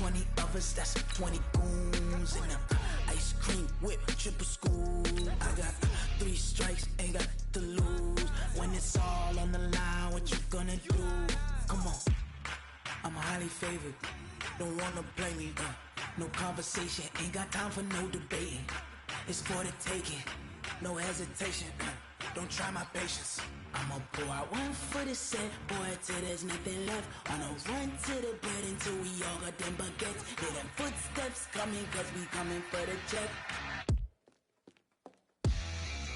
20 of us, that's 20 goons. And ice cream whip, triple scoop. I got 3 strikes, ain't got to lose. When it's all on the line, what you gonna do? Come on, I'm highly favored. Don't wanna play me, no conversation, ain't got time for no debating. It's for the taking, no hesitation. Don't try my patience. I'ma pour out one for the set, boy, till there's nothing left. On a run to the bed until we all got them baguettes. Hear them footsteps coming, cause we coming for the check.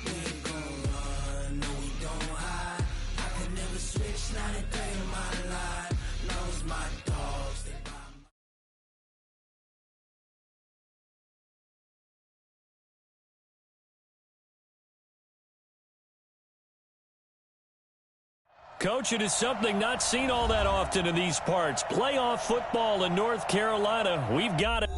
We ain't gon' run, no we don't hide. I can never switch, not a day in my life. Knows my dogs, they buy my... Coach, it is something not seen all that often in these parts. Playoff football in North Carolina. We've got it.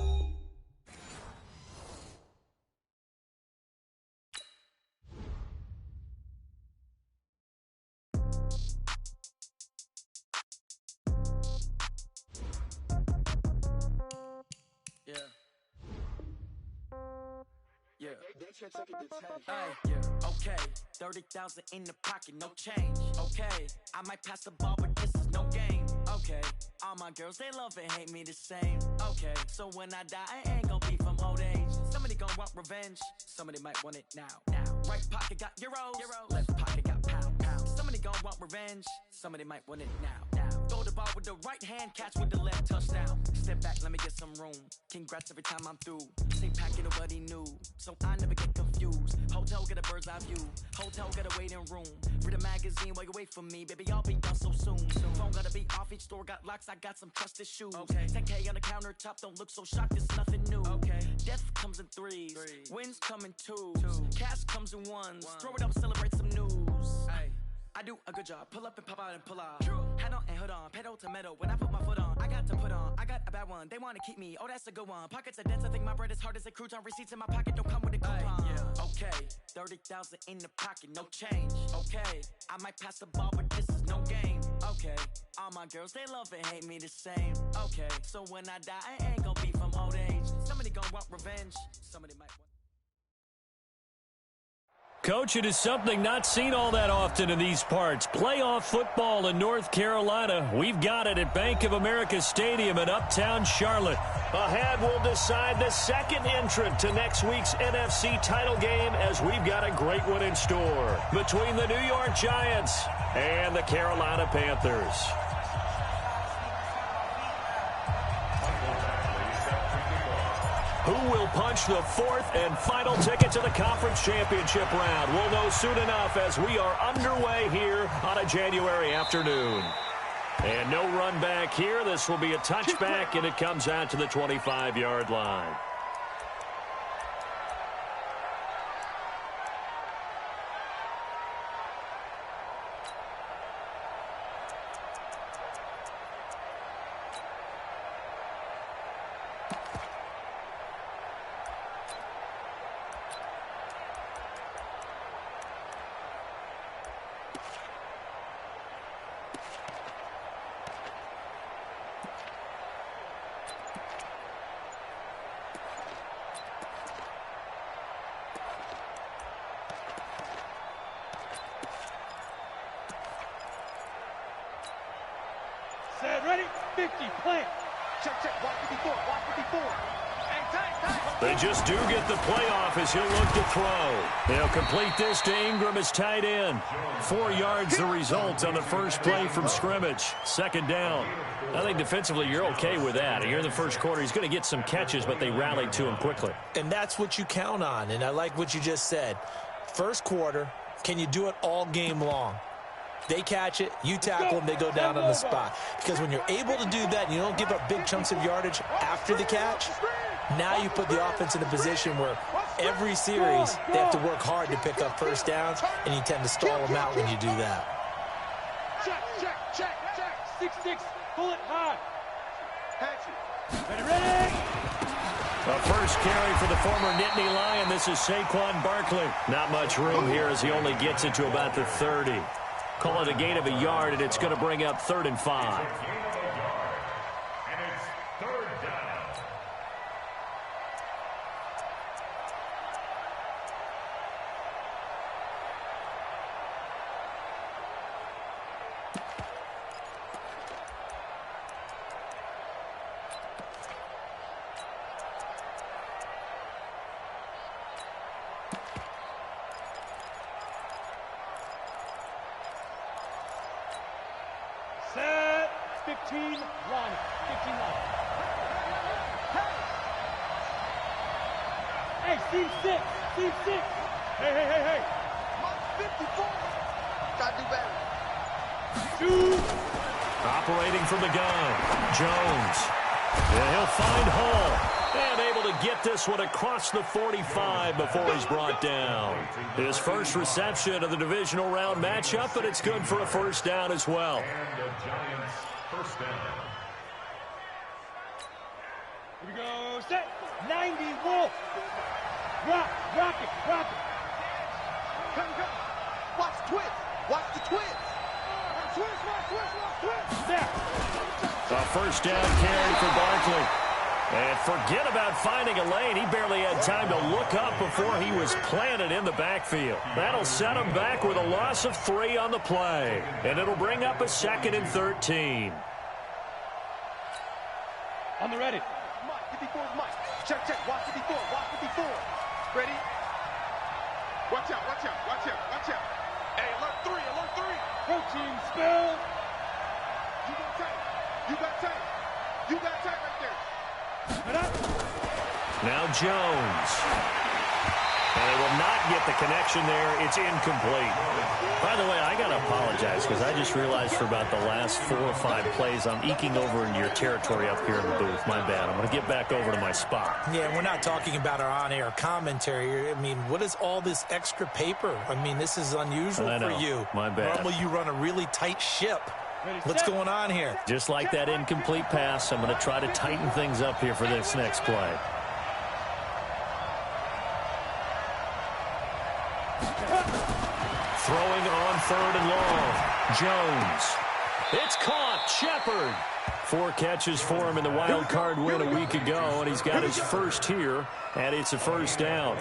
Okay, 30,000 in the pocket, no change. Okay, I might pass the ball, but this is no game. Okay, all my girls, they love and hate me the same. Okay, so when I die, I ain't gon' be from old age. Somebody gon' want revenge, somebody might want it now. Right pocket got euros, left pocket got pounds. Somebody gon' want revenge, somebody might want it now. Throw the ball with the right hand, catch with the left, touchdown. Step back, let me get some room. Congrats every time I'm through. Same packet, nobody knew, so I never get confused. Hotel get a bird's eye view, hotel get a waiting room. Read a magazine while you wait for me, baby, I'll be done so soon. Phone gotta be off, each store got locks, I got some trusted shoes. 10K on the countertop, don't look so shocked, it's nothing new. Death comes in threes, wins come in twos. Cash comes in ones, throw it up, celebrate some news. I do a good job, pull up and pop out and pull out. Head on and hood on, pedal to metal, when I put my foot on, I got to put on, I got a bad one, they wanna keep me, oh that's a good one. Pockets are dense, I think my bread is hard as a crouton, receipts in my pocket don't come with a coupon. Okay, 30,000 in the pocket, no change. Okay, I might pass the ball, but this is no game. Okay, all my girls, they love and hate me the same. Okay, so when I die, I ain't gon' be from old age. Somebody gon' want revenge, somebody might want... Coach, it is something not seen all that often in these parts. Playoff football in North Carolina. We've got it at Bank of America Stadium in Uptown Charlotte. Ahead will decide the second entrant to next week's NFC title game, as we've got a great one in store between the New York Giants and the Carolina Panthers. Who will punch the fourth and final ticket to the conference championship round? We'll know soon enough as we are underway here on a January afternoon. And no run back here. This will be a touchback, and it comes out to the 25-yard line. Ready? 50, plant. Check, watch it before. They just do get the playoff as he'll look to throw. They'll complete this to Ingram as tight end. 4 yards the result on the first play from scrimmage. Second down. I think defensively you're okay with that. Here in the first quarter, he's going to get some catches, but they rallied to him quickly. And that's what you count on, and I like what you just said. First quarter, can you do it all game long? They catch it, you tackle them, they go down on the spot. Because when you're able to do that and you don't give up big chunks of yardage after the catch, now you put the offense in a position where every series they have to work hard to pick up first downs, and you tend to stall them out when you do that. Check. 6-6, pull it high. Catch it. Ready? A first carry for the former Nittany Lion. This is Saquon Barkley. Not much room here as he only gets it to about the 30. Call it a gain of a yard, and it's going to bring up 3rd and 5. third down. Set. 15 line. 15 line. Hey, team 6. Team 6. Hey. 54. Gotta do better. Two. Operating from the gun, Jones. And he'll find Hall. And able to get this one across the 45 before he's brought down. His first reception of the divisional round matchup, but it's good for a first down as well. Here we go. Set. 90. Wolf. Rock it. Come. Watch the twist. Watch the twist. Twist. There. A first down carry for Barkley. And forget about finding a lane. He barely had time to look up before he was planted in the backfield. That'll set him back with a loss of 3 on the play. And it'll bring up a 2nd and 13. On the ready. Mike, 54 is Mike. Check. Watch 54. Ready? Watch out. Hey, alert 3. Protein spill. You got tight right there. Now Jones. And they will not get the connection there. It's incomplete. By the way, I got to apologize because I just realized for about the last 4 or 5 plays, I'm eking over into your territory up here in the booth. My bad. I'm going to get back over to my spot. Yeah, we're not talking about our on-air commentary. I mean, what is all this extra paper? I mean, this is unusual for you. My bad. Normally you run a really tight ship. What's going on here? Just like that incomplete pass, I'm going to try to tighten things up here for this next play. Throwing on 3rd and long. Jones. It's caught. Shepard. 4 catches for him in the wild card win a week ago, and he's got his first here, and it's a first down.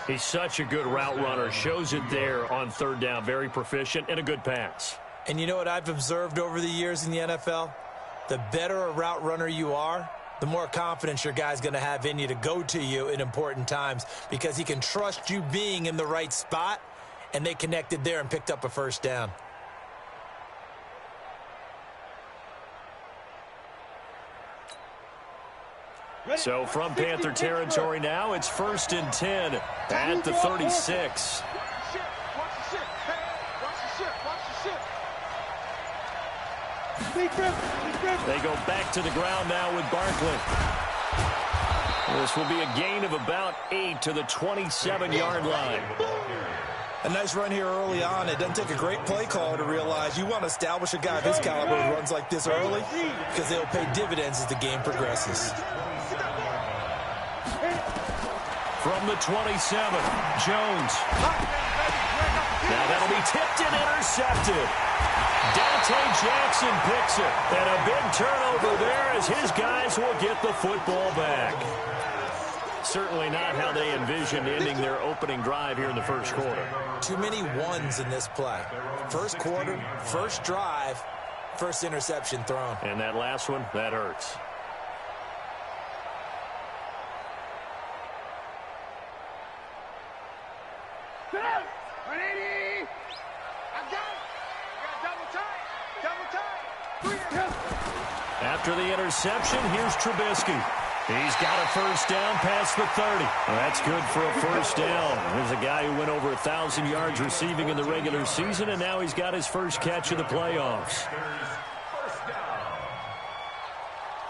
He's such a good route runner. Shows it there on 3rd down. Very proficient and a good pass. And you know what I've observed over the years in the NFL? The better a route runner you are, the more confidence your guy's going to have in you to go to you in important times because he can trust you being in the right spot, and they connected there and picked up a first down. So from Panther territory now, it's 1st and 10 at the 36. They go back to the ground now with Barkley. This will be a gain of about 8 to the 27-yard line. A nice run here early on. It doesn't take a great play caller to realize you want to establish a guy of his caliber who runs like this early because they'll pay dividends as the game progresses. From the 27, Jones. Now that'll be tipped and intercepted. Dante Jackson picks it. And a big turnover there as his guys will get the football back. Certainly not how they envisioned ending their opening drive here in the first quarter. Too many ones in this play. First quarter, first drive, first interception thrown. And that last one, that hurts. After the interception, here's Trubisky. He's got a first down past the 30. That's good for a first down. There's a guy who went over 1,000 yards receiving in the regular season, and now he's got his first catch of the playoffs. First down.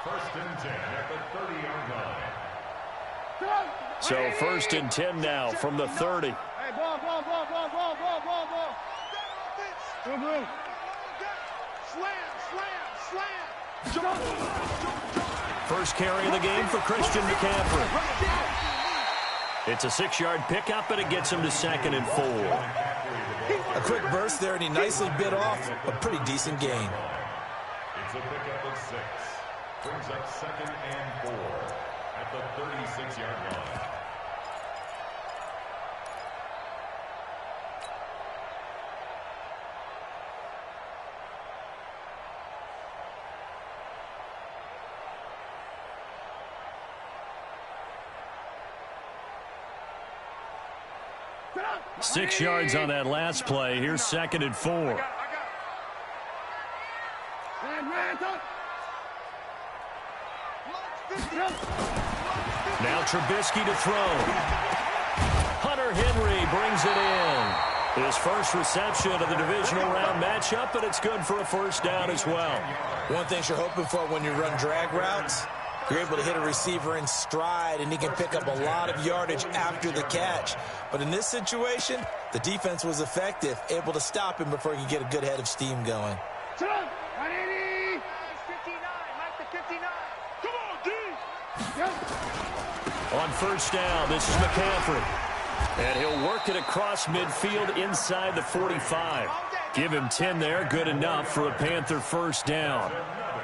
1st and 10 at the 30-yard line. So 1st and 10 now from the 30. Hey, ball. Boom. Slam. First carry of the game for Christian McCaffrey. It's a 6-yard pickup, and it gets him to 2nd and 4. A quick burst there, and he nicely bit off a pretty decent gain. It's a pickup of 6. Brings up 2nd and 4 at the 36-yard line. Six yards on that last play. Here's 2nd and 4. Now Trubisky to throw. Hunter Henry brings it in. His first reception of the divisional round matchup, and it's good for a first down as well. One thing you're hoping for when you run drag routes, you're able to hit a receiver in stride, and he can pick up a lot of yardage after the catch. But in this situation, the defense was effective, able to stop him before he could get a good head of steam going. 180. 59. Mike the 59. Come on, D. On first down, this is McCaffrey. And he'll work it across midfield inside the 45. Give him 10 there, good enough for a Panther first down.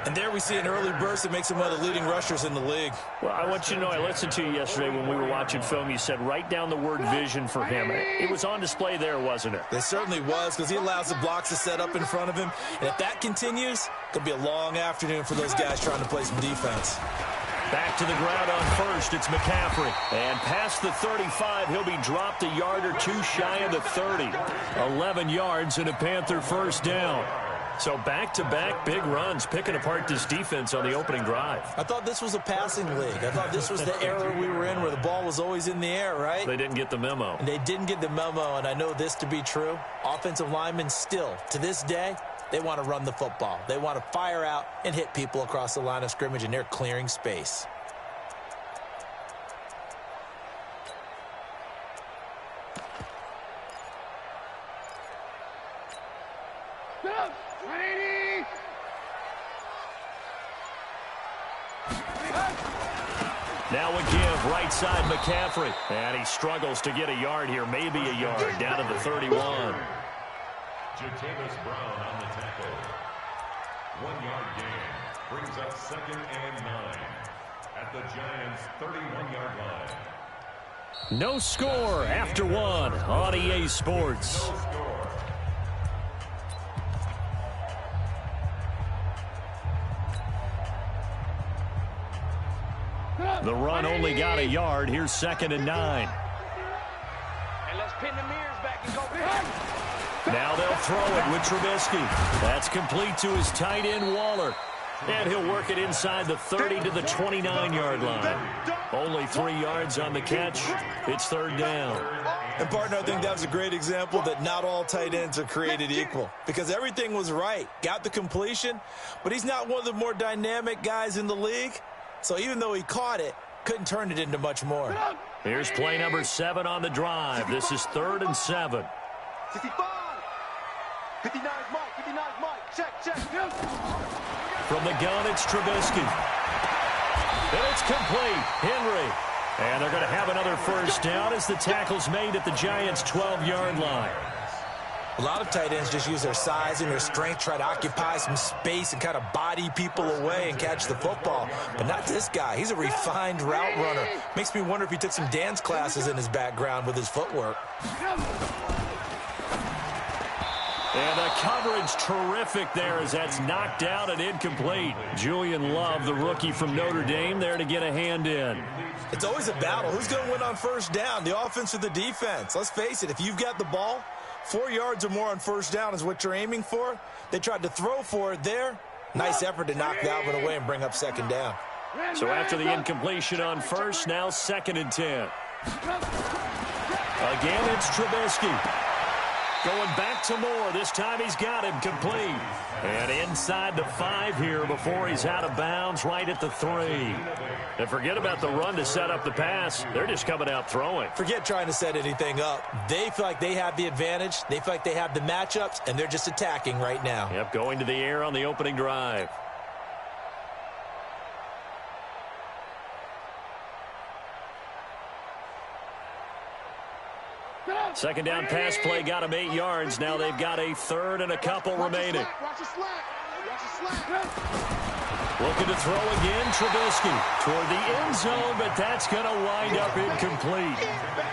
And there we see an early burst that makes him one of the leading rushers in the league. Well, I want you to know, I listened to you yesterday when we were watching film. You said write down the word vision for him. It was on display there, wasn't it? It certainly was, because he allows the blocks to set up in front of him. And if that continues, it'll be a long afternoon for those guys trying to play some defense. Back to the ground on first, it's McCaffrey. And past the 35, he'll be dropped a yard or two shy of the 30. 11 yards and a Panther first down. So back-to-back big runs, picking apart this defense on the opening drive. I thought this was a passing league. I thought this was the era we were in where the ball was always in the air, right? They didn't get the memo. And they didn't get the memo, and I know this to be true. Offensive linemen still, to this day, they want to run the football. They want to fire out and hit people across the line of scrimmage, and they're clearing space. Now a give, right side McCaffrey. And he struggles to get a yard here, maybe a yard, down to the 31. Jatavis Brown on the tackle. 1 yard gain. Brings up 2nd and 9 at the Giants' 31-yard line. No score after one on EA Sports. No score. The run only got a yard. Here's 2nd and 9. And let's pin the mirrors back and go back. Now they'll throw it with Trubisky. That's complete to his tight end, Waller. And he'll work it inside the 30 to the 29-yard line. Only 3 yards on the catch. It's 3rd down. And, partner, I think that was a great example that not all tight ends are created equal, because everything was right. Got the completion, but he's not one of the more dynamic guys in the league. So even though he caught it, couldn't turn it into much more. Here's play number 7 on the drive. This is 3rd and 7. 65. 59 is Mike. 59 is Mike. Check. From the gun, it's Trubisky. And it's complete. Henry. And they're going to have another first down as the tackle's made at the Giants' 12-yard line. A lot of tight ends just use their size and their strength, try to occupy some space and kind of body people away and catch the football. But not this guy. He's a refined route runner. Makes me wonder if he took some dance classes in his background with his footwork. And the coverage terrific there as that's knocked out and incomplete. Julian Love, the rookie from Notre Dame, there to get a hand in. It's always a battle. Who's going to win on first down, the offense or the defense? Let's face it, if you've got the ball, 4 yards or more on first down is what you're aiming for. They tried to throw for it there. Nice effort to knock that one away and bring up 2nd down. So after the incompletion on first, now 2nd and 10. Again, it's Trubisky. Going back to Moore. This time he's got him complete. And inside the 5 here before he's out of bounds right at the 3. And forget about the run to set up the pass. They're just coming out throwing. Forget trying to set anything up. They feel like they have the advantage. They feel like they have the matchups, and they're just attacking right now. Yep, going to the air on the opening drive. Second down pass play got him 8 yards. Now they've got a 3rd and a couple remaining. Looking to throw again, Trubisky toward the end zone, but that's going to wind up incomplete.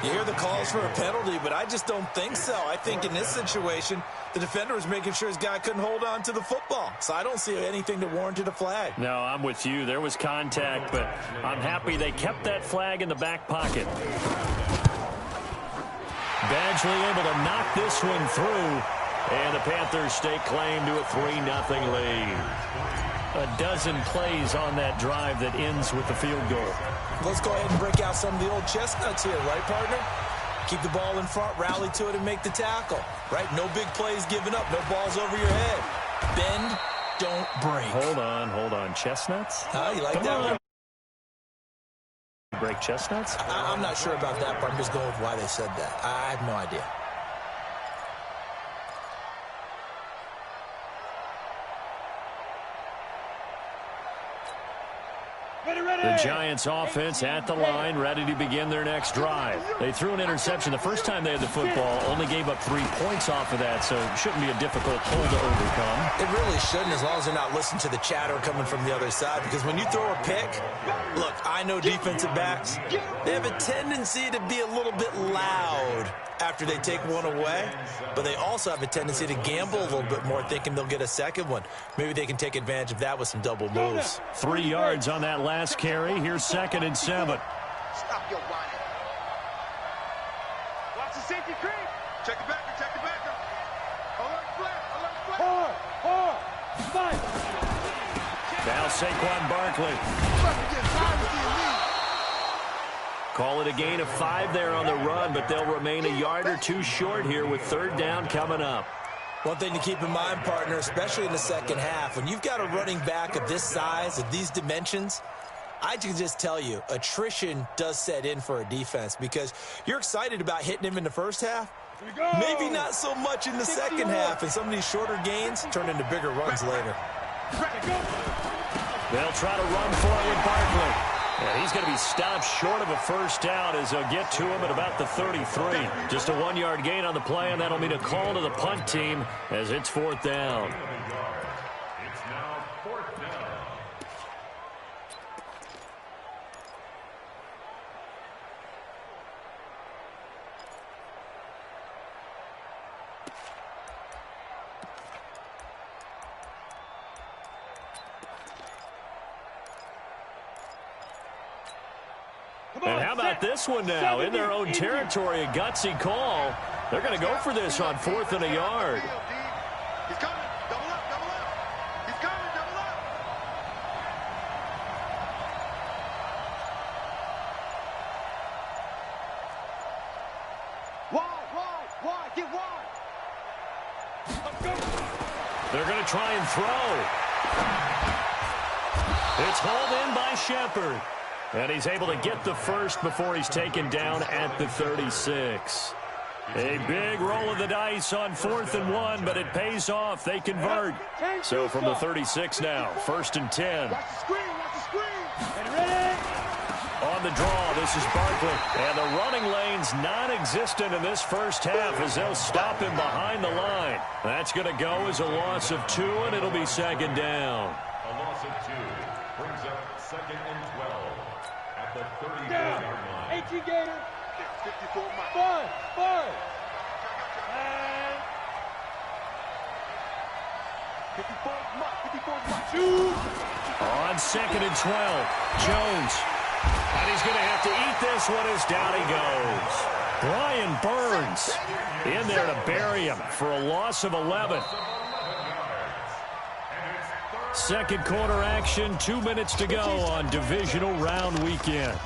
You hear the calls for a penalty, but I just don't think so. I think in this situation, the defender was making sure his guy couldn't hold on to the football. So I don't see anything that warranted a flag. No, I'm with you. There was contact, but I'm happy they kept that flag in the back pocket. Badgley able to knock this one through, and the Panthers stake claim to a 3-0 lead. A dozen plays on that drive that ends with the field goal. Let's go ahead and break out some of the old chestnuts here, right, partner? Keep the ball in front, rally to it, and make the tackle, right? No big plays given up, no balls over your head. Bend, don't break. Hold on. Chestnuts? You like that one? Break chestnuts? I'm not sure about that, but I'm just going with why they said that. I have no idea. The Giants offense at the line, ready to begin their next drive. They threw an interception the first time they had the football, only gave up 3 points off of that, so it shouldn't be a difficult hole to overcome. It really shouldn't, as long as they're not listening to the chatter coming from the other side, because when you throw a pick, look, I know defensive backs, they have a tendency to be a little bit loud after they take one away, but they also have a tendency to gamble a little bit more, thinking they'll get a second one. Maybe they can take advantage of that with some double moves. 3 yards on that last carry. Here's 2nd and 7. Stop your whining. Watch the safety creep. Check the backer, check the backer. Alert flare, alert flare. Fight. Now Saquon Barkley. Call it a gain of 5 there on the run, but they'll remain a yard or 2 short here with 3rd down coming up. One thing to keep in mind, partner, especially in the second half, when you've got a running back of this size, of these dimensions, I can just tell you, attrition does set in for a defense because you're excited about hitting him in the first half. Maybe not so much in the second half, and some of these shorter gains turn into bigger runs later. They'll try to run for it with Barkley. And he's going to be stopped short of a first down as they'll get to him at about the 33. Just a 1-yard gain on the play, and that'll mean a call to the punt team as it's 4th down. It's now 4th down. And how about this one now? In their own territory, a gutsy call. They're going to go for this on 4th and a yard. He's coming. Double up, double up. He's coming, double up. Wide, get wide. They're going to try and throw. It's hauled in by Shepard. And he's able to get the first before he's taken down at the 36. A big roll of the dice on 4th and 1, but it pays off. They convert. So from the 36 now, 1st and 10. Watch the screen, watch the screen. Ready? On the draw, this is Barkley. And the running lane's non-existent in this first half as they'll stop him behind the line. That's going to go as a loss of 2, and it'll be 2nd down. A loss of 2 brings up 2nd and 12 at the 34-yard line. 18 Gator. 54 miles. 5. And 54 miles. shoot. On 2nd and 12, Jones. And he's going to have to eat this one as down he goes. Brian Burns in there to bury him for a loss of 11. Second quarter action, 2 minutes to go on divisional round weekend.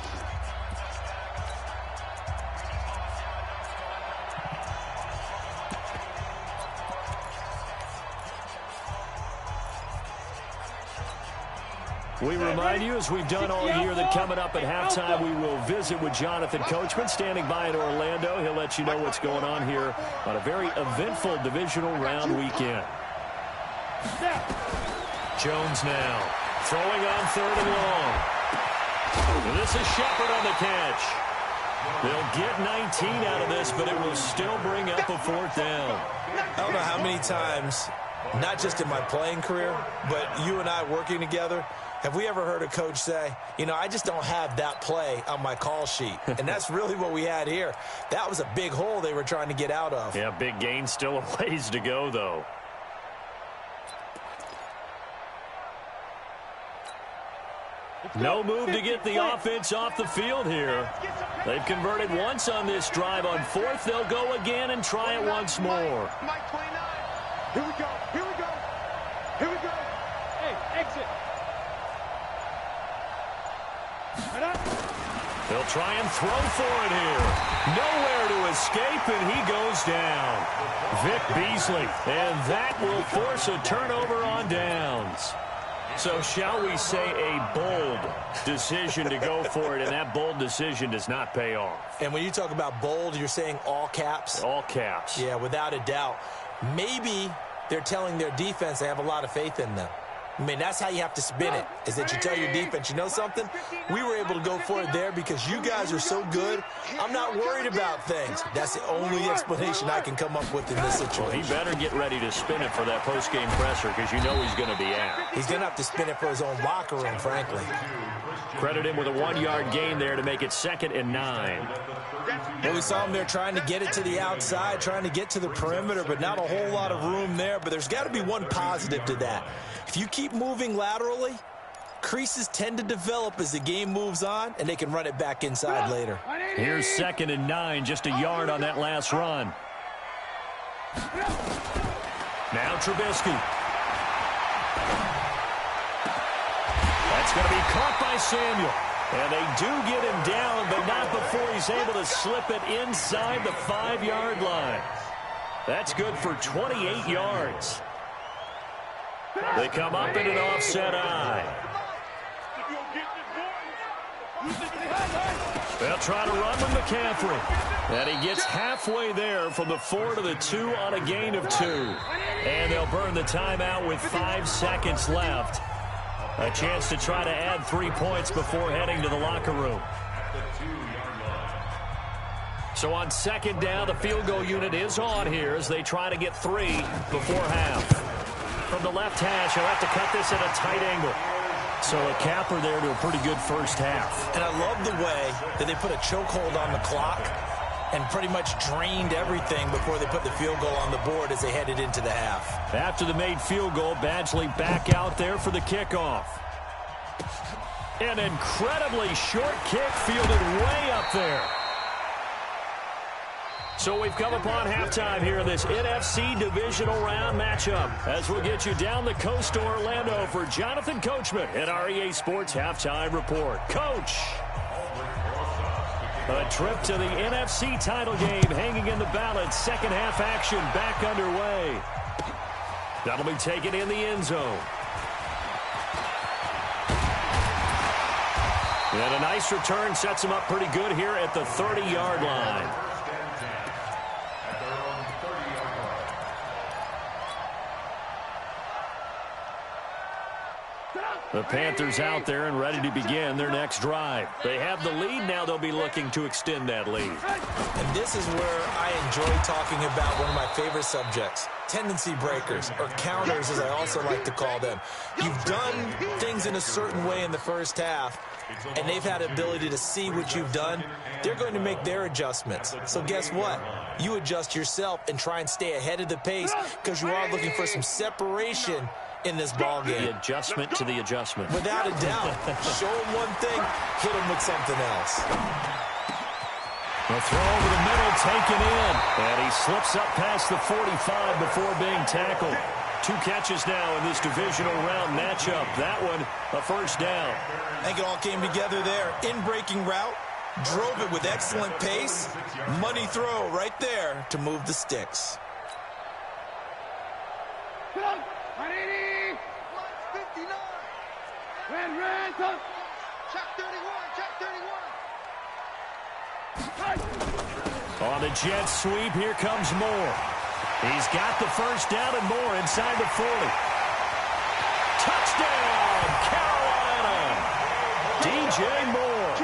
We remind you, as we've done all year, that coming up at halftime, we will visit with Jonathan Coachman, standing by in Orlando. He'll let you know what's going on here on a very eventful divisional round weekend. Jones now throwing on 3rd and long. And this is Shepard on the catch. They'll get 19 out of this, but it will still bring up a 4th down. I don't know how many times, not just in my playing career, but you and I working together, Have we ever heard a coach say, you know, I just don't have that play on my call sheet? And that's really what we had here. That was a big hole they were trying to get out of. Yeah, big gain, still a ways to go, though. No move to get the offense off the field here. They've converted once on this drive. On fourth, they'll go again and try it once more. Mike 29. Here we go. Here we go. Here we go. Hey, exit. They'll try and throw for it here. Nowhere to escape, and he goes down. Vic Beasley, and that will force a turnover on downs. So shall we say a bold decision to go for it, and that bold decision does not pay off. And when you talk about bold, you're saying all caps? All caps. Yeah, without a doubt. Maybe they're telling their defense they have a lot of faith in them. I mean, that's how you have to spin it, is that you tell your defense, you know something? We were able to go for it there because you guys are so good. I'm not worried about things. That's the only explanation I can come up with in this situation. Well, he better get ready to spin it for that post-game presser because you know he's going to be out. He's going to have to spin it for his own locker room, frankly. Credit him with a 1-yard gain there to make it 2nd and 9. Well, we saw him there trying to get it to the outside, trying to get to the perimeter, but not a whole lot of room there. But there's got to be one positive to that. If you keep moving laterally, creases tend to develop as the game moves on, and they can run it back inside later. Here's 2nd and 9, just a yard on that last run. Now Trubisky. That's going to be caught by Samuel. And they do get him down, but not before he's able to slip it inside the 5-yard line. That's good for 28 yards. They come up in an offset eye. They'll try to run with McCaffrey. And he gets halfway there from the 4 to the 2 on a gain of 2. And they'll burn the timeout with 5 seconds left. A chance to try to add 3 points before heading to the locker room. So on 2nd down, the field goal unit is on here as they try to get 3 before half. From the left hash, he'll have to cut this at a tight angle. So a capper there to a pretty good first half. And I love the way that they put a chokehold on the clock and pretty much drained everything before they put the field goal on the board as they headed into the half. After the made field goal, Badgley back out there for the kickoff. An incredibly short kick fielded way up there. So we've come upon halftime here in this NFC divisional round matchup as we'll get you down the coast to Orlando for Jonathan Coachman at our EA Sports Halftime Report. Coach! A trip to the NFC title game hanging in the balance. Second half action back underway. That'll be taken in the end zone. And a nice return sets him up pretty good here at the 30-yard line. The Panthers out there and ready to begin their next drive. They have the lead. Now they'll be looking to extend that lead. And this is where I enjoy talking about one of my favorite subjects, tendency breakers, or counters as I also like to call them. You've done things in a certain way in the first half, and they've had the ability to see what you've done. They're going to make their adjustments. So guess what? You adjust yourself and try and stay ahead of the pace because you are looking for some separation in this ball game. The adjustment to the adjustment. Without a doubt. Show him one thing, hit him with something else. The throw over the middle taken in. And he slips up past the 45 before being tackled. 2 catches now in this divisional round matchup. That one, a first down. I think it all came together there. In-breaking route, drove it with excellent pace. Money throw right there to move the sticks. On the jet sweep, here comes Moore. He's got the first down and more inside the 40. Touchdown, Carolina! DJ Moore,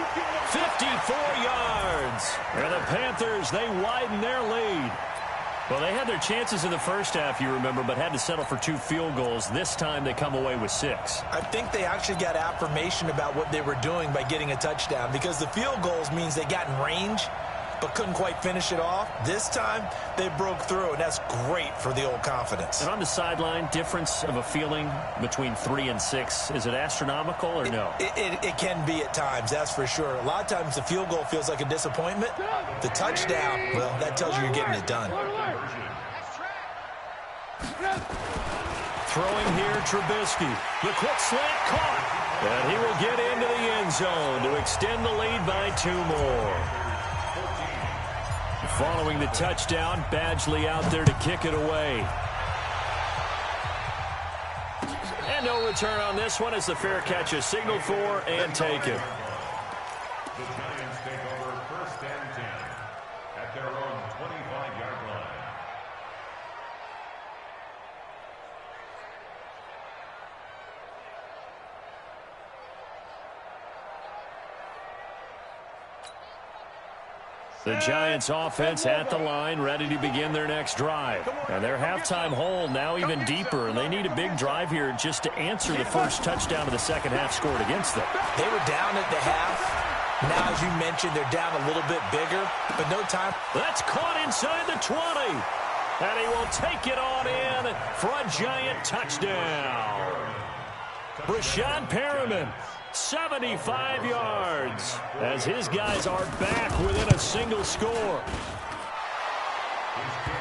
54 yards. And the Panthers, they widen their lead. Well, they had their chances in the first half, you remember, but had to settle for 2 field goals. This time they come away with 6. I think they actually got affirmation about what they were doing by getting a touchdown, because the field goals means they got in range but couldn't quite finish it off. This time they broke through, and that's great for the old confidence. And on the sideline, difference of a feeling between 3 and 6, is it astronomical or no? It can be at times, that's for sure. A lot of times the field goal feels like a disappointment. The touchdown, well, that tells you you're getting it done. Throwing here, Trubisky. The quick slant caught. And he will get into the end zone to extend the lead by 2 more. Following the touchdown, Badgley out there to kick it away. And no return on this one as the fair catch is signaled for and taken. The Giants take over 1st and 10 at their own 25-yard line. The Giants offense at the line, ready to begin their next drive. And their halftime hole now even deeper, and they need a big drive here just to answer the first touchdown of the second half scored against them. They were down at the half. Now, as you mentioned, they're down a little bit bigger, but no time. That's caught inside the 20. And he will take it on in for a Giant touchdown. Brashad Perriman, 75 yards, as his guys are back within a single score.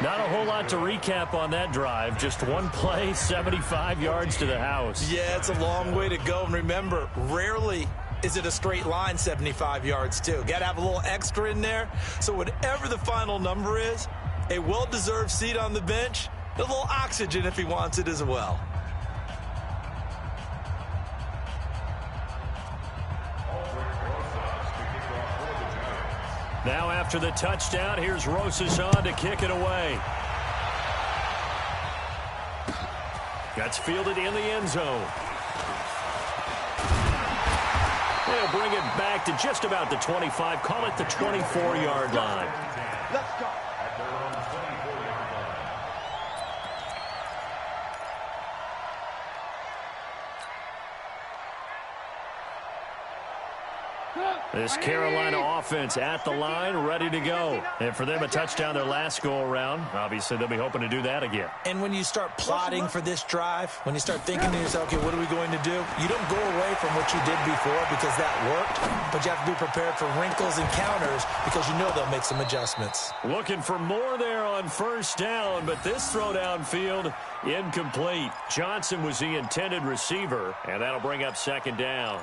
Not a whole lot to recap on that drive. Just one play, 75 yards to the house. Yeah, it's a long way to go. And remember, rarely is it a straight line 75 yards, too. Got to have a little extra in there. So whatever the final number is, a well-deserved seat on the bench, a little oxygen if he wants it as well. Now after the touchdown, here's Rosas on to kick it away. That's fielded in the end zone. They'll bring it back to just about the 25. Call it the 24-yard line. Let's go. At their own 24-yard line. This Carolina offense at the line, ready to go. And for them, a touchdown their last go-around. Obviously, they'll be hoping to do that again. And when you start plotting for this drive, when you start thinking to yourself, okay, what are we going to do? You don't go away from what you did before because that worked, but you have to be prepared for wrinkles and counters because you know they'll make some adjustments. Looking for more there on first down, but this throw downfield, incomplete. Johnson was the intended receiver, and that'll bring up second down.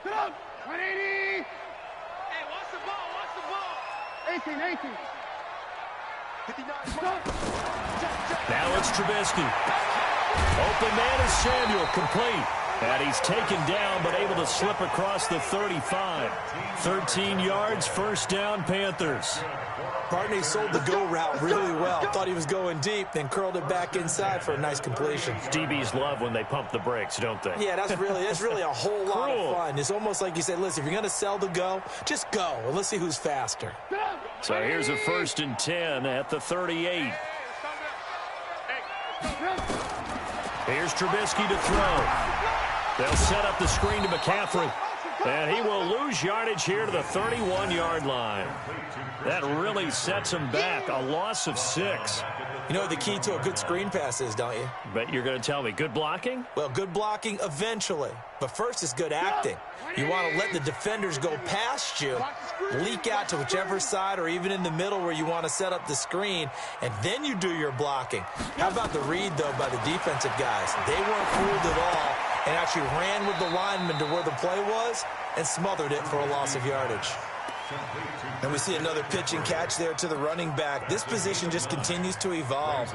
Get up. 180. Hey, watch the ball. Watch the ball. 18. 59. Now it's Trubisky. Open man is Samuel, complete. And he's taken down, but able to slip across the 35. 13 yards, first down, Panthers. Barney sold the go route really well. Thought he was going deep, then curled it back inside for a nice completion. DBs love when they pump the brakes, don't they? Yeah, that's really a whole lot Cool. of fun. It's almost like you said, listen, if you're going to sell the go, just go. And let's see who's faster. So here's a 1st and 10 at the 38. Here's Trubisky to throw. They'll set up the screen to McCaffrey. And he will lose yardage here to the 31-yard line. That really sets him back. A loss of 6. You know what the key to a good screen pass is, don't you? But you're going to tell me, good blocking? Well, good blocking eventually. But first is good acting. You want to let the defenders go past you, leak out to whichever side or even in the middle where you want to set up the screen, and then you do your blocking. How about the read, though, by the defensive guys? They weren't fooled at all and actually ran with the lineman to where the play was and smothered it for a loss of yardage. And we see another pitch and catch there to the running back. This position just continues to evolve.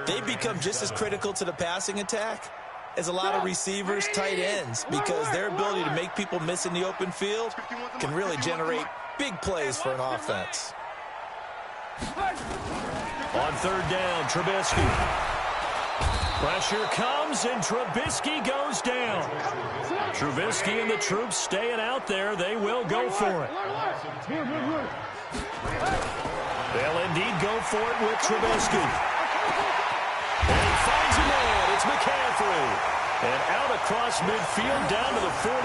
They become just as critical to the passing attack as a lot of receivers, tight ends, because their ability to make people miss in the open field can really generate big plays for an offense. On 3rd down, Trubisky. Pressure comes, and Trubisky goes down. Trubisky and the troops staying out there. They will go for it. They'll indeed go for it with Trubisky. And he finds a man. It's McCaffrey. And out across midfield down to the 45.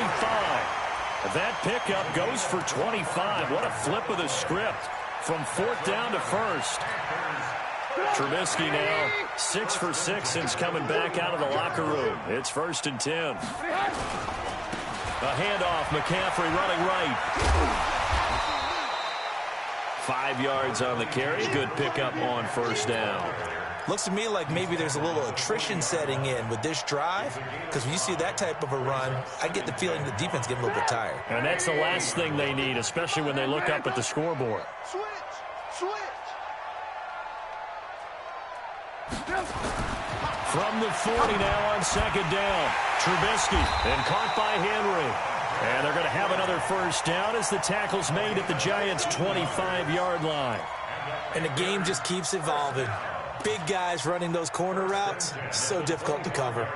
That pickup goes for 25. What a flip of the script from 4th down to 1st. Trubisky now 6 for 6 since coming back out of the locker room. It's 1st and 10. A handoff. McCaffrey running right. 5 yards on the carry. Good pickup on 1st down. Looks to me like maybe there's a little attrition setting in with this drive, because when you see that type of a run, I get the feeling the defense getting a little bit tired. And that's the last thing they need, especially when they look up at the scoreboard. Switch. From the 40 now on 2nd down. Trubisky and caught by Henry. And they're going to have another 1st down as the tackle's made at the Giants' 25-yard line. And the game just keeps evolving. Big guys running those corner routes, so difficult to cover.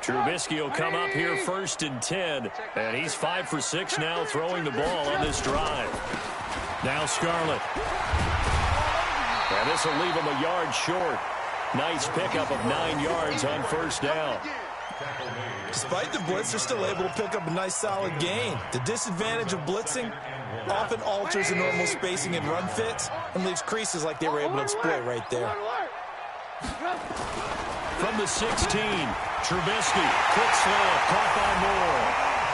Trubisky will come up here 1st and 10. And he's 5 for 6 now throwing the ball on this drive. Now Scarlett. And this will leave him a yard short. Nice pickup of 9 yards on 1st down. Despite the blitz, they're still able to pick up a nice solid gain. The disadvantage of blitzing often alters the normal spacing and run fits and leaves creases like they were able to exploit right there. From the 16, Trubisky, quick slant, caught by Moore.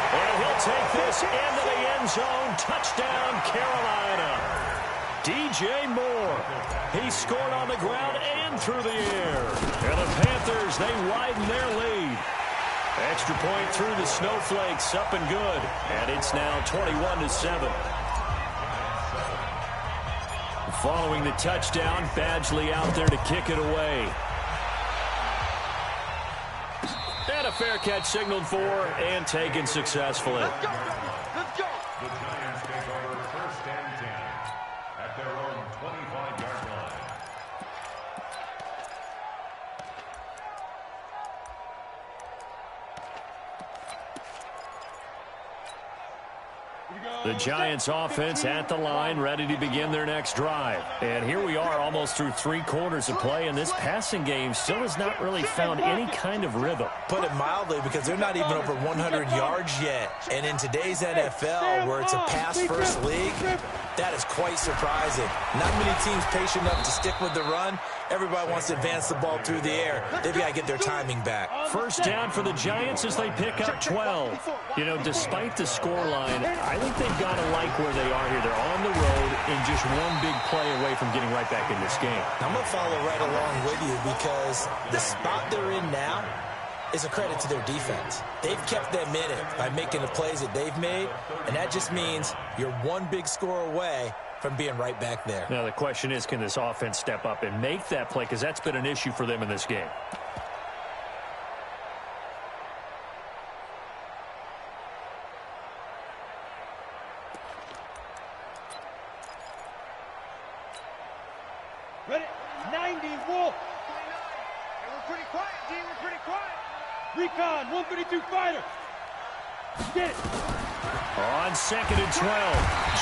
And he'll take this into the end zone. Touchdown, Carolina. DJ Moore. He scored on the ground and through the air. And the Panthers, they widen their lead. Extra point through the snowflakes, up and good. And it's now 21-7. Following the touchdown, Badgley out there to kick it away. And a fair catch signaled for and taken successfully. Let's go. The Giants take over 1st and 10 at their own 25-yard line. The Giants offense at the line, ready to begin their next drive. And here we are almost through 3 quarters of play, and this passing game still has not really found any kind of rhythm. Put it mildly, because they're not even over 100 yards yet. And in today's NFL, where it's a pass-first league, that is quite surprising. Not many teams patient enough to stick with the run. Everybody wants to advance the ball through the air. They've got to get their timing back. 1st down for the Giants as they pick up 12. You know, despite the scoreline, I think they've got to like where they are here. They're on the road and just one big play away from getting right back in this game. I'm going to follow right along with you, because the spot they're in now is a credit to their defense. They've kept them in it by making the plays that they've made, and that just means you're one big score away from being right back there. Now the question is, can this offense step up and make that play? Because that's been an issue for them in this game. Ready? 90, Wolf. And we're pretty quiet, D. We're pretty quiet. Recon, 132 fighter. Get it. On 2nd and 12,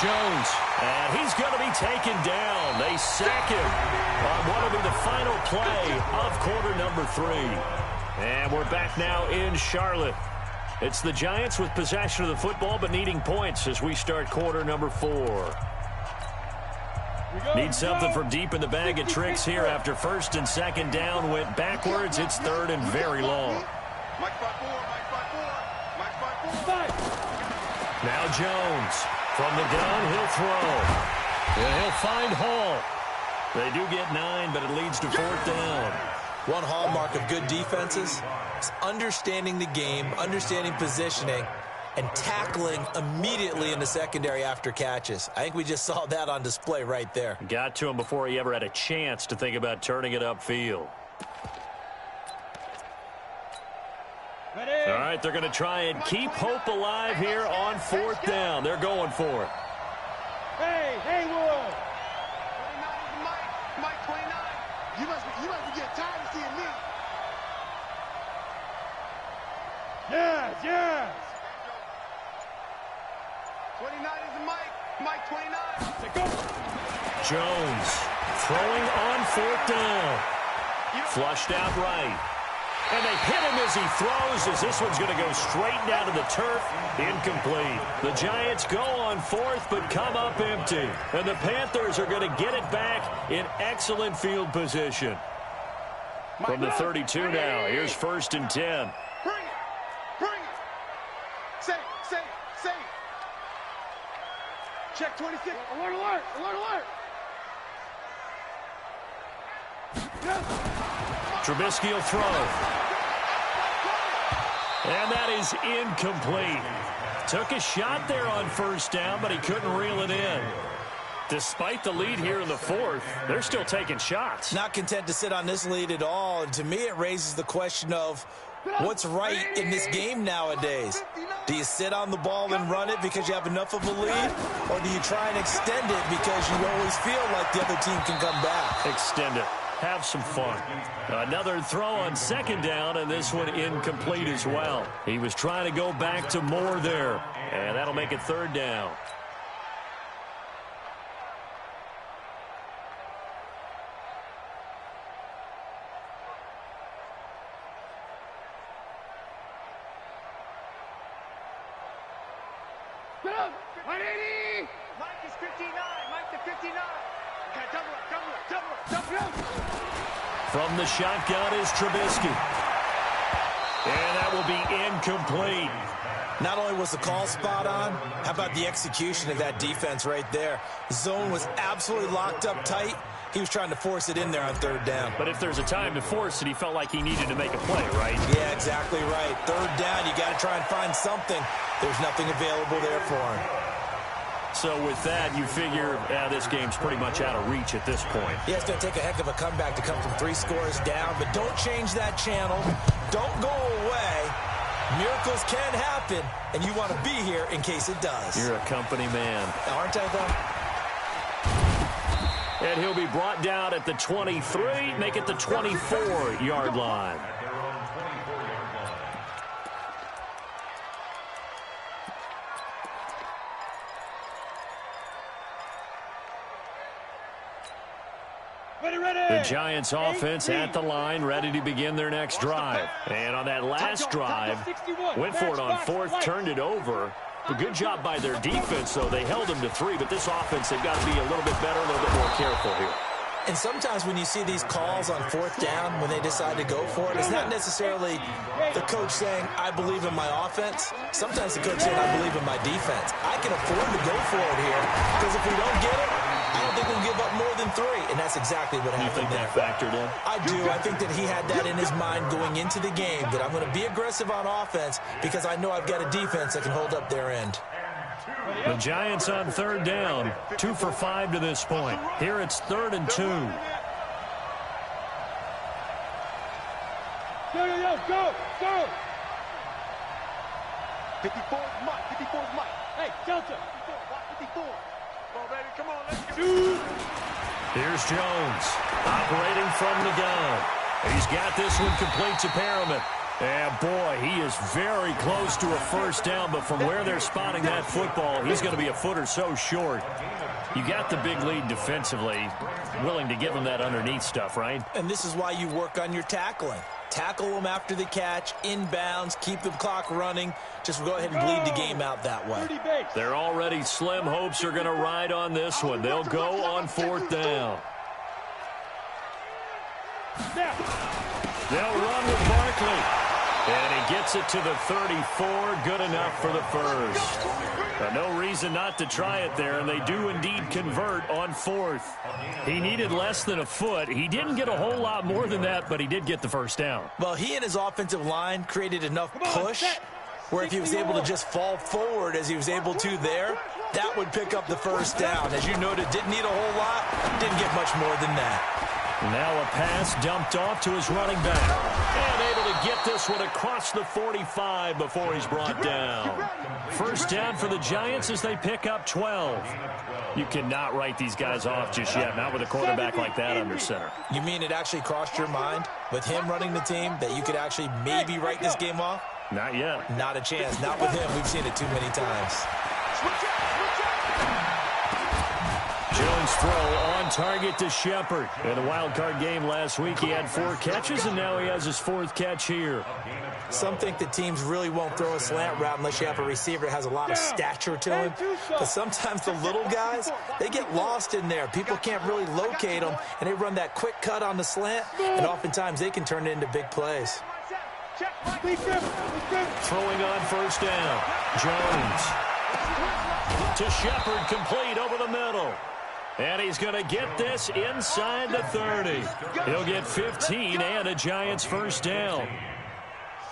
Jones. And he's going to be taken down. They sack him on what will be the final play of quarter number 3. And we're back now in Charlotte. It's the Giants with possession of the football but needing points as we start quarter number 4. Need something from deep in the bag of tricks here after 1st and 2nd down went backwards. It's 3rd and very long. Mike by 4, Mike by 4, Mike by 4. Now Jones from the gun, he'll throw. And he'll find Hall. They do get 9, but it leads to 4th down. One hallmark of good defenses is understanding the game, understanding positioning, and tackling immediately in the secondary after catches. I think we just saw that on display right there. Got to him before he ever had a chance to think about turning it upfield. Ready. All right, they're going to try and keep hope alive here on 4th down. They're going for it. Hey, Haywood. Yes, yes. 29 is the Mike. Mike 29. Go. Jones throwing on 4th down. Flushed out right. And they hit him as he throws, as this one's going to go straight down to the turf. Incomplete. The Giants go on 4th, but come up empty. And the Panthers are going to get it back in excellent field position. From the 32 now, here's 1st and 10. Bring it. Bring it. Safe. Check 26. Alert, alert, alert, alert. Trubisky will throw. And that is incomplete. Took a shot there on 1st down, but he couldn't reel it in. Despite the lead here in the 4th, they're still taking shots. Not content to sit on this lead at all. And to me, it raises the question of what's right in this game nowadays. Do you sit on the ball and run it because you have enough of a lead? Or do you try and extend it because you always feel like the other team can come back? Extend it. Have some fun. Another throw on 2nd down, and this one incomplete as well. He was trying to go back to more there, and that'll make it 3rd down. Get up. 180. Mike is 59. Mike to 59. Okay, double up. From the shotgun is Trubisky. And that will be incomplete. Not only was the call spot on, how about the execution of that defense right there? Zone was absolutely locked up tight. He was trying to force it in there on 3rd down. But if there's a time to force it, he felt like he needed to make a play, right? Yeah, exactly right. 3rd down, you got to try and find something. There's nothing available there for him. So with that, you figure this game's pretty much out of reach at this point. Yeah, it's going to take a heck of a comeback to come from 3 scores down, but don't change that channel. Don't go away. Miracles can happen, and you want to be here in case it does. You're a company man. Aren't I, though? And he'll be brought down at the 23, make it the 24-yard line. The Giants offense at the line, ready to begin their next drive. And on that last drive, went for it on 4th, turned it over. A good job by their defense, though. They held them to 3, but this offense, they've got to be a little bit better, a little bit more careful here. And sometimes when you see these calls on 4th down, when they decide to go for it, it's not necessarily the coach saying, I believe in my offense. Sometimes the coach saying, I believe in my defense. I can afford to go for it here, because if we don't get it, I don't think we'll give up more than 3, and that's exactly what happened there. You think that factored in? I do. I think that he had that in his mind going into the game, that I'm going to be aggressive on offense because I know I've got a defense that can hold up their end. The Giants on 3rd down, 2 for 5 to this point. Here it's 3rd and 2. Go. 54 is Mike. 54 is Mike. Hey, Delta. 54. Come on, baby. Come on. Let's go. Here's Jones, operating from the gun. He's got this one complete to Perriman. And, boy, he is very close to a 1st down, but from where they're spotting that football, he's going to be a foot or so short. You got the big lead defensively, willing to give him that underneath stuff, right? And this is why you work on your tackling. Tackle them after the catch, inbounds, keep the clock running. Just go ahead and bleed the game out that way. They're already slim hopes are going to ride on this one. They'll go on 4th down. They'll run with Barkley. And he gets it to the 34. Good enough for the first. No reason not to try it there, and they do indeed convert on 4th. He needed less than a foot. He didn't get a whole lot more than that, but he did get the 1st down. Well, he and his offensive line created enough push where if he was able to just fall forward as he was able to there, that would pick up the 1st down. As you noted, didn't need a whole lot, didn't get much more than that. Now a pass dumped off to his running back. And able to get this one across the 45 before he's brought down. 1st down for the Giants as they pick up 12. You cannot write these guys off just yet, not with a quarterback like that under center. You mean it actually crossed your mind with him running the team that you could actually maybe write this game off? Not yet. Not a chance. Not with him. We've seen it too many times. Jones' throw on target to Shepard. In the wild card game last week, he had 4 catches, and now he has his 4th catch here. Some think that teams really won't throw a slant route unless you have a receiver that has a lot of stature to him. But sometimes the little guys, they get lost in there. People can't really locate them, and they run that quick cut on the slant, and oftentimes they can turn it into big plays. Throwing on first down. Jones to Shepard, complete over the middle. And he's going to get this inside the 30. He'll get 15 and a Giants first down.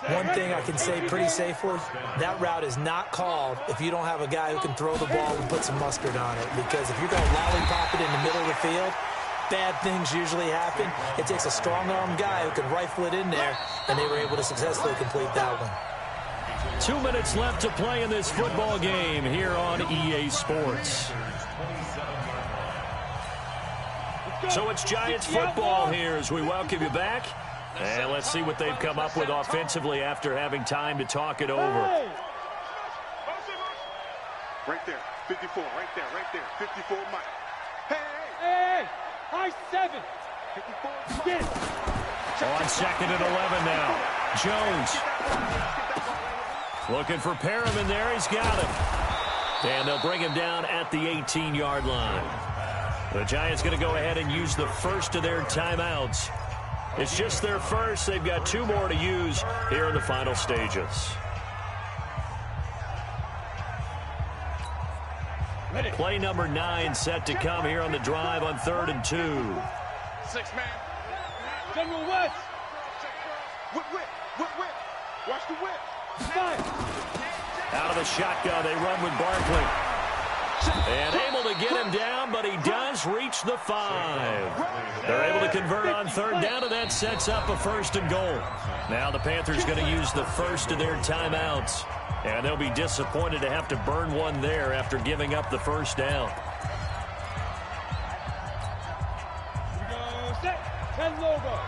One thing I can say pretty safely, that route is not called if you don't have a guy who can throw the ball and put some mustard on it. Because if you're going to lollipop it in the middle of the field, bad things usually happen. It takes a strong-arm guy who can rifle it in there, and they were able to successfully complete that one. 2 minutes left to play in this football game here on EA Sports. So it's Giants football here as we welcome you back. And let's see what they've come up with offensively after having time to talk it over. Right there, 54, right there, 54, Mike. Hey, high 7. 54, Get it. On 2nd and 11 now. Jones looking for Perriman there. He's got him. And they'll bring him down at the 18-yard line. The Giants going to go ahead and use the first of their timeouts. It's just their first. They've got 2 more to use here in the final stages. Play number 9 set to come here on the drive on 3rd and 2. 6-man. General West. Whip. Watch the whip. Out of the shotgun, they run with Barkley. And able to get him down, but he does reach the 5. They're able to convert on 3rd down, and that sets up a 1st and goal. Now the Panthers going to use the first of their timeouts. And they'll be disappointed to have to burn one there after giving up the 1st down. Here we go. Set. 10 logo.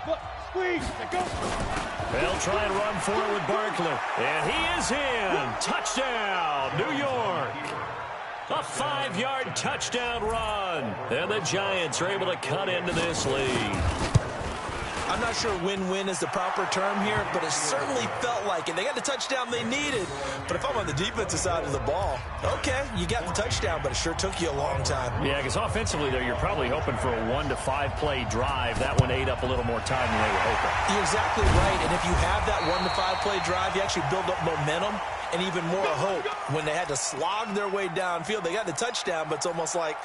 Look. Squeeze. Go. They'll try and run forward with Barkley. And he is in. Touchdown, New York. A 5-yard touchdown run. And the Giants are able to cut into this lead. I'm not sure win-win is the proper term here, but it certainly felt like it. They got the touchdown they needed, but if I'm on the defensive side of the ball, okay, you got the touchdown, but it sure took you a long time. Yeah, because offensively there, you're probably hoping for a 1 to 5 play drive. That one ate up a little more time than they were hoping. You're exactly right, and if you have that 1 to 5 play drive, you actually build up momentum and even more hope. When they had to slog their way downfield, they got the touchdown, but it's almost like,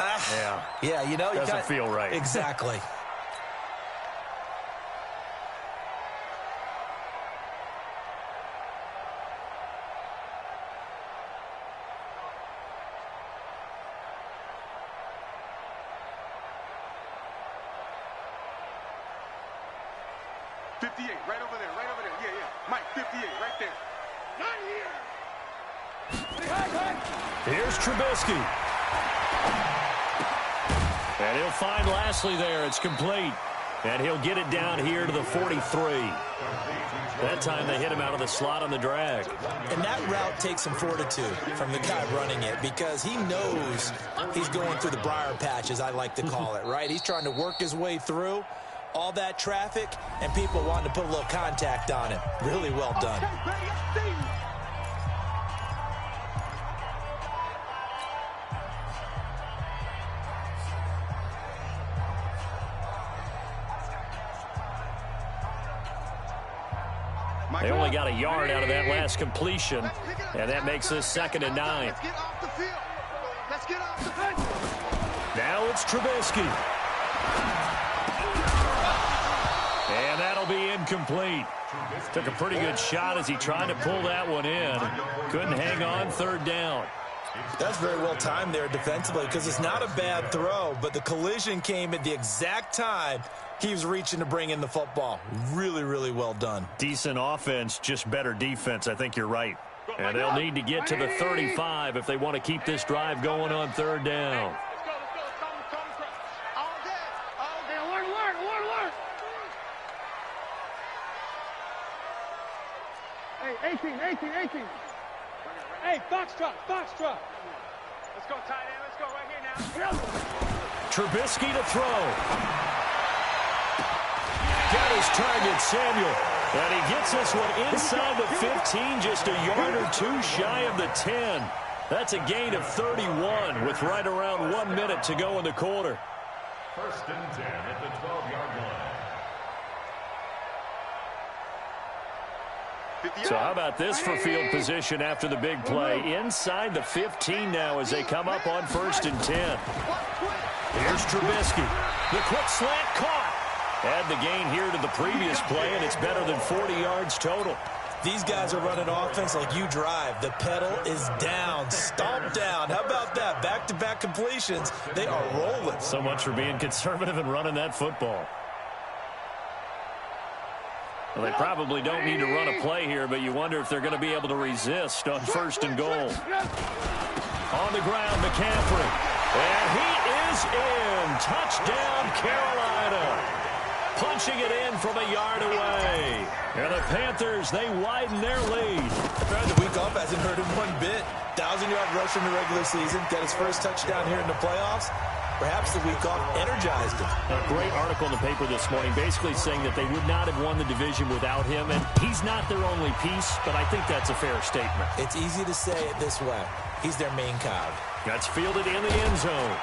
yeah, you know, doesn't feel right. Exactly. Right over there. Yeah. Mike, 58, right there. Not here. Here's Trubisky. And he'll find Lashley there. It's complete. And he'll get it down here to the 43. That time they hit him out of the slot on the drag. And that route takes some fortitude from the guy running it because he knows he's going through the briar patch, as I like to call it, right? He's trying to work his way through all that traffic and people wanting to put a little contact on him. Really well done. They only got a yard out of that last completion, and that makes this 2nd and 9. Let's get off the field. Now it's Trubisky. And that'll be incomplete. Took a pretty good shot as he tried to pull that one in. Couldn't hang on 3rd down. That's very well timed there defensively because it's not a bad throw, but the collision came at the exact time he was reaching to bring in the football. Really, really well done. Decent offense, just better defense. I think you're right. And they'll need to get to the 35 if they want to keep this drive going on 3rd down. breaking. Hey, foxtrot, foxtrot. Let's go tight end. Let's go right here now. Trubisky to throw. Got his target, Samuel. And he gets this one inside the 15, just a yard or two shy of the 10. That's a gain of 31 with right around 1 minute to go in the quarter. First and 10 at the 12-yard line. So how about this for field position after the big play? Inside the 15 now as they come up on first and 10. Here's Trubisky. The quick slant caught. Add the gain here to the previous play, and it's better than 40 yards total. These guys are running offense like you drive. The pedal is down, stomp down. How about that? Back-to-back completions. They are rolling. So much for being conservative and running that football. Well, they probably don't need to run a play here, but you wonder if they're going to be able to resist on first and goal. On the ground, McCaffrey. And he is in. Touchdown, Carolina. Punching it in from a yard away. And the Panthers, they widen their lead. The week off hasn't hurt him one bit. 1,000-yard rush in the regular season. Got his first touchdown here in the playoffs. Perhaps the week off energized him. A great article in the paper this morning basically saying that they would not have won the division without him. And he's not their only piece, but I think that's a fair statement. It's easy to say it this way. He's their main cog. That's fielded in the end zone.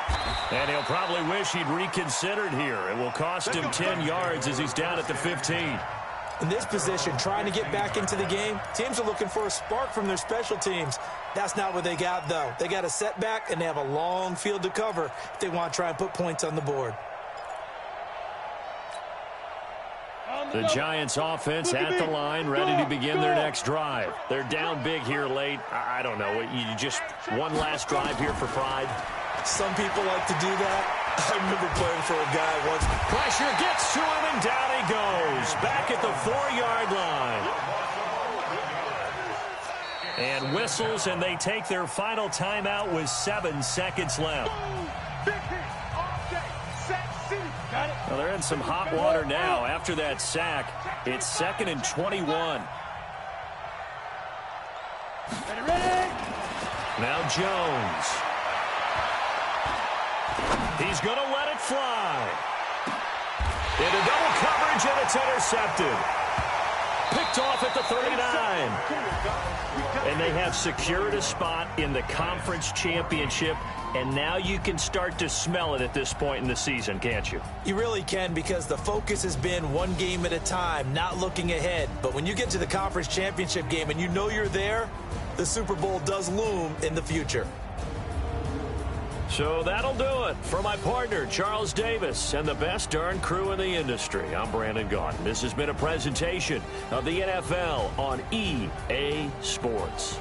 And he'll probably wish he'd reconsidered here. It will cost him 10 yards as he's down at the 15. In this position, trying to get back into the game, teams are looking for a spark from their special teams. That's not what they got, though. They got a setback, and they have a long field to cover if they want to try and put points on the board. The Giants offense at the line, ready to begin their next drive. They're down big here late. I don't know. You just one last drive here for pride. Some people like to do that. I remember playing for a guy once. Pressure gets to him, and down he goes. Back at the 4-yard line. And whistles, and they take their final timeout with 7 seconds left. Well, they're in some hot water now. After that sack, it's 2nd and 21. Now Jones. He's going to let it fly. Into double coverage, and it's intercepted. Picked off at the 39. And they have secured a spot in the conference championship, and now you can start to smell it at this point in the season, can't you? You really can, because the focus has been one game at a time, not looking ahead. But when you get to the conference championship game and you know you're there, the Super Bowl does loom in the future. So that'll do it. For my partner, Charles Davis, and the best darn crew in the industry, I'm Brandon Gaudin. This has been a presentation of the NFL on EA Sports.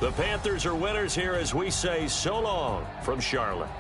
The Panthers are winners here as we say so long from Charlotte.